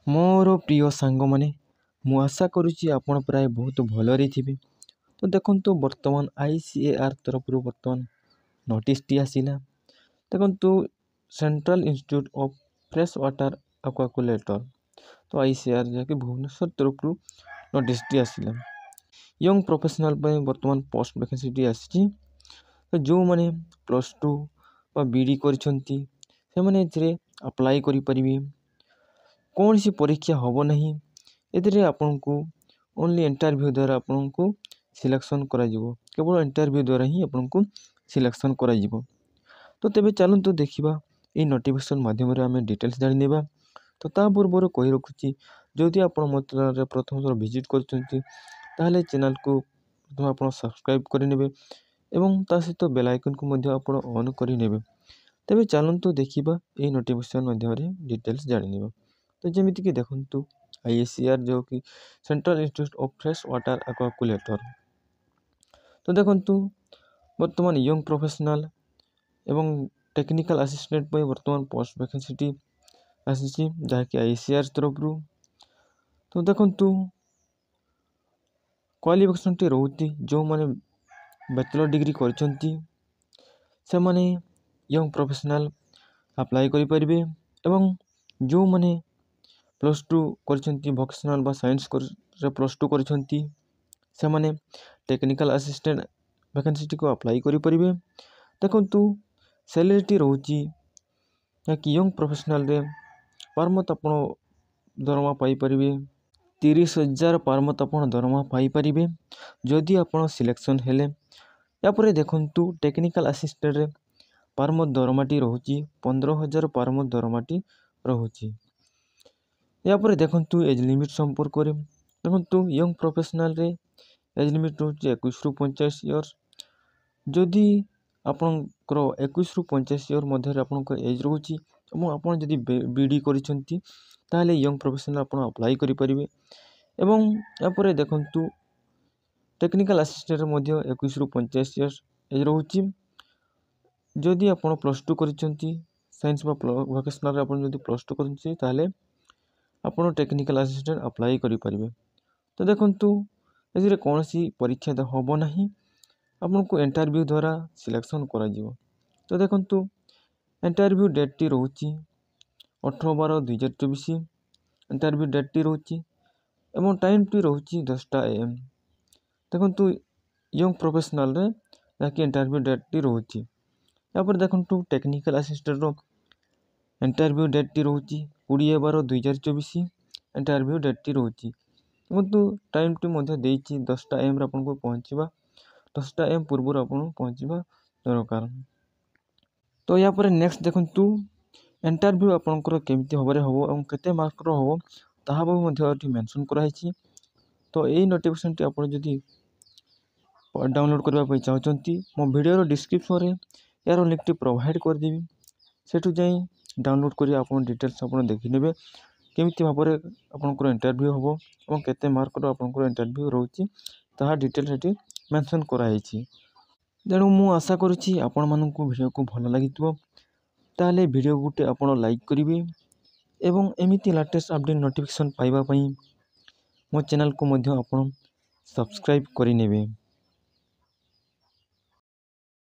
ମୋର ପ୍ରିୟ ସାଙ୍ଗମାନେ, ମୁଁ ଆଶା କରୁଛି ଆପଣ ପ୍ରାୟ ବହୁତ ଭଲରେ ଥିବେ। ତ ଦେଖନ୍ତୁ, ବର୍ତ୍ତମାନ ICAR ତରଫରୁ ବର୍ତ୍ତମାନ ନୋଟିସ୍ଟି ଆସିଲା। ଦେଖନ୍ତୁ, Central Institute of Fresh Water Aquaculture, ତ ICAR ଯାହାକି ଭୁବନେଶ୍ୱର ତରଫରୁ ନୋଟିସ୍ଟି ଆସିଲା। ୟଙ୍ଗ ପ୍ରଫେସନାଲ ପାଇଁ ବର୍ତ୍ତମାନ ପୋଷ୍ଟ ଭ୍ୟାକେନ୍ସିଟି ଆସିଛି। ତ ଯେଉଁମାନେ +2 ବା BD କରିଛନ୍ତି ସେମାନେ ଏଥିରେ ଆପ୍ଲାଏ କରିପାରିବେ। କୌଣସି ପରୀକ୍ଷା ହେବ ନାହିଁ। ଏଥିରେ ଆପଣଙ୍କୁ ଓନ୍ଲି ଇଣ୍ଟରଭ୍ୟୁ ଦ୍ୱାରା ଆପଣଙ୍କୁ ସିଲେକ୍ସନ୍ କରାଯିବ। କେବଳ ଇଣ୍ଟରଭ୍ୟୁ ଦ୍ୱାରା ହିଁ ଆପଣଙ୍କୁ ସିଲେକ୍ସନ୍ କରାଯିବ। ତ ତେବେ ଚାଲନ୍ତୁ ଦେଖିବା ଏହି ନୋଟିଫିକେସନ୍ ମାଧ୍ୟମରେ ଆମେ ଡିଟେଲ୍ସ ଜାଣିନେବା। ତ ତା ପୂର୍ବରୁ କହି ରଖୁଛି, ଯଦି ଆପଣ ମୋ ଚ୍ୟାନେଲରେ ପ୍ରଥମ ଥର ଭିଜିଟ୍ କରୁଛନ୍ତି ତାହେଲେ ଚ୍ୟାନେଲକୁ ପ୍ରଥମେ ଆପଣ ସବସ୍କ୍ରାଇବ୍ କରିନେବେ ଏବଂ ତା ସହିତ ବେଲ୍ ଆଇକନ୍କୁ ମଧ୍ୟ ଆପଣ ଅନ୍ କରିନେବେ। ତେବେ ଚାଲନ୍ତୁ ଦେଖିବା ଏହି ନୋଟିଫିକେସନ୍ ମାଧ୍ୟମରେ ଡିଟେଲ୍ସ ଜାଣିନେବା। ତ ଯେମିତିକି ଦେଖନ୍ତୁ, ICAR ଯେଉଁକି Central Institute of Fresh Water Aquaculture. ତ ଦେଖନ୍ତୁ, ବର୍ତ୍ତମାନ ୟଙ୍ଗ ପ୍ରଫେସନାଲ ଏବଂ ଟେକ୍ନିକାଲ ଆସିଷ୍ଟାଣ୍ଟ ପାଇଁ ବର୍ତ୍ତମାନ ପୋଷ୍ଟ ଭ୍ୟାକେନ୍ସିଟି ଆସିଛି, ଯାହାକି ICAR ତରଫରୁ। ତ ଦେଖନ୍ତୁ, କ୍ୱାଲିଫିକେସନଟି ରହୁଛି ଯେଉଁମାନେ ବ୍ୟାଚଲର ଡିଗ୍ରୀ କରିଛନ୍ତି ସେମାନେ ୟଙ୍ଗ ପ୍ରଫେସନାଲ ଆପ୍ଲାଏ କରିପାରିବେ ଏବଂ ଯେଉଁମାନେ +2 କରିଛନ୍ତି ଭୋକେସନାଲ ବା ସାଇନ୍ସରେ +2 କରିଛନ୍ତି ସେମାନେ ଟେକ୍ନିକାଲ ଆସିଷ୍ଟାଣ୍ଟ ଭ୍ୟାକେନ୍ସିଟିକୁ ଆପ୍ଲାଏ କରିପାରିବେ। ଦେଖନ୍ତୁ, ସାଲେରୀଟି ରହୁଛି ଯାହାକି ୟଙ୍ଗ ପ୍ରଫେସନାଲରେ ପାର୍ ମନ୍ଥ ଆପଣ ଦରମା ପାଇପାରିବେ 30,000 ପାର୍ ମନ୍ଥ ଆପଣ ଦରମା ପାଇପାରିବେ ଯଦି ଆପଣ ସିଲେକ୍ସନ୍ ହେଲେ। ଏହାପରେ ଦେଖନ୍ତୁ, ଟେକ୍ନିକାଲ ଆସିଷ୍ଟାଣ୍ଟରେ ପାର୍ ମନ୍ଥ ଦରମାଟି ରହୁଛି 15,000 ପାର୍ ମନ୍ଥ ଦରମାଟି ରହୁଛି। ଏହାପରେ ଦେଖନ୍ତୁ, ଏଜ୍ ଲିମିଟ୍ ସମ୍ପର୍କରେ ଦେଖନ୍ତୁ, ୟଙ୍ଗ ପ୍ରଫେସନାଲରେ ଏଜ୍ ଲିମିଟ୍ ରହୁଛି 21ରୁ 25 ଇୟର୍ସ। ଯଦି ଆପଣଙ୍କର 21ରୁ 25 ଇୟର୍ ମଧ୍ୟରେ ଆପଣଙ୍କ ଏଜ୍ ରହୁଛି ଏବଂ ଆପଣ ଯଦି BD କରିଛନ୍ତି ତାହେଲେ ୟଙ୍ଗ ପ୍ରଫେସନାଲ ଆପଣ ଆପ୍ଲାଏ କରିପାରିବେ। ଏବଂ ଏହାପରେ ଦେଖନ୍ତୁ, ଟେକ୍ନିକାଲ ଆସିଷ୍ଟାଣ୍ଟରେ ମଧ୍ୟ 21ରୁ 25 ଇୟର୍ସ ଏଜ୍ ରହୁଛି। ଯଦି ଆପଣ +2 କରିଛନ୍ତି ସାଇନ୍ସ ବା ଭୋକେସନାଲରେ ଆପଣ ଯଦି +2 କରିଛନ୍ତି ତାହେଲେ ଆପଣ ଟେକ୍ନିକାଲ ଆସିଷ୍ଟାଣ୍ଟ ଆପ୍ଲାଏ କରିପାରିବେ। ତ ଦେଖନ୍ତୁ, ଏଥିରେ କୌଣସି ପରୀକ୍ଷା ହେବ ନାହିଁ, ଆପଣଙ୍କୁ ଇଣ୍ଟରଭ୍ୟୁ ଦ୍ୱାରା ସିଲେକ୍ସନ୍ କରାଯିବ। ତ ଦେଖନ୍ତୁ, ଇଣ୍ଟରଭ୍ୟୁ ଡେଟ୍ଟି ରହୁଛି 18/12/2024 ଇଣ୍ଟରଭ୍ୟୁ ଡେଟ୍ଟି ରହୁଛି ଏବଂ ଟାଇମ୍ଟି ରହୁଛି 10ଟା AM। ଦେଖନ୍ତୁ, ୟଙ୍ଗ ପ୍ରଫେସନାଲରେ ଯାହାକି ଇଣ୍ଟରଭ୍ୟୁ ଡେଟ୍ଟି ରହୁଛି। ଏହାପରେ ଦେଖନ୍ତୁ, ଟେକ୍ନିକାଲ ଆସିଷ୍ଟାଣ୍ଟର ଇଣ୍ଟରଭ୍ୟୁ ଡେଟ୍ଟି ରହୁଛି 20/12/2024 ଇଣ୍ଟରଭ୍ୟୁ ଡେଟ୍ଟି ରହୁଛି। ଦେଖନ୍ତୁ, ଟାଇମ୍ଟି ମଧ୍ୟ ଦେଇଛି 10ଟା AMରେ ଆପଣଙ୍କୁ ପହଞ୍ଚିବା, 10ଟା AM ପୂର୍ବରୁ ଆପଣ ପହଞ୍ଚିବା ଦରକାର। ତ ଏହାପରେ ନେକ୍ସଟ ଦେଖନ୍ତୁ, ଇଣ୍ଟରଭ୍ୟୁ ଆପଣଙ୍କର କେମିତି ଭାବରେ ହେବ ଏବଂ କେତେ ମାର୍କର ହେବ ତାହା ମଧ୍ୟ ଏଠି ମେନସନ୍ କରାହେଇଛି। ତ ଏହି ନୋଟିଫିକେସନଟି ଆପଣ ଯଦି ଡାଉନଲୋଡ଼ କରିବା ପାଇଁ ଚାହୁଁଛନ୍ତି, ମୋ ଭିଡ଼ିଓର ଡିସ୍କ୍ରିପ୍ସନରେ ଏହାର ଲିଙ୍କଟି ପ୍ରୋଭାଇଡ଼ କରିଦେବି। ସେଠୁ ଯାଇ ଡାଉନଲୋଡ଼ କରି ଆପଣ ଡିଟେଲ୍ସ ଆପଣ ଦେଖିନେବେ କେମିତି ଭାବରେ ଆପଣଙ୍କର ଇଣ୍ଟରଭ୍ୟୁ ହେବ ଏବଂ କେତେ ମାର୍କର ଆପଣଙ୍କର ଇଣ୍ଟରଭ୍ୟୁ ରହୁଛି ତାହା ଡିଟେଲ୍ ସେଠି ମେନସନ୍ କରାହେଇଛି। ତେଣୁ ମୁଁ ଆଶା କରୁଛି ଆପଣମାନଙ୍କୁ ଭିଡ଼ିଓକୁ ଭଲ ଲାଗିଥିବ। ତାହେଲେ ଭିଡ଼ିଓ ଗୋଟେ ଆପଣ ଲାଇକ୍ କରିବେ ଏବଂ ଏମିତି ଲାଟେଷ୍ଟ ଅପଡ଼େଟ୍ ନୋଟିଫିକେସନ୍ ପାଇବା ପାଇଁ ମୋ ଚ୍ୟାନେଲକୁ ମଧ୍ୟ ଆପଣ ସବସ୍କ୍ରାଇବ୍ କରିନେବେ।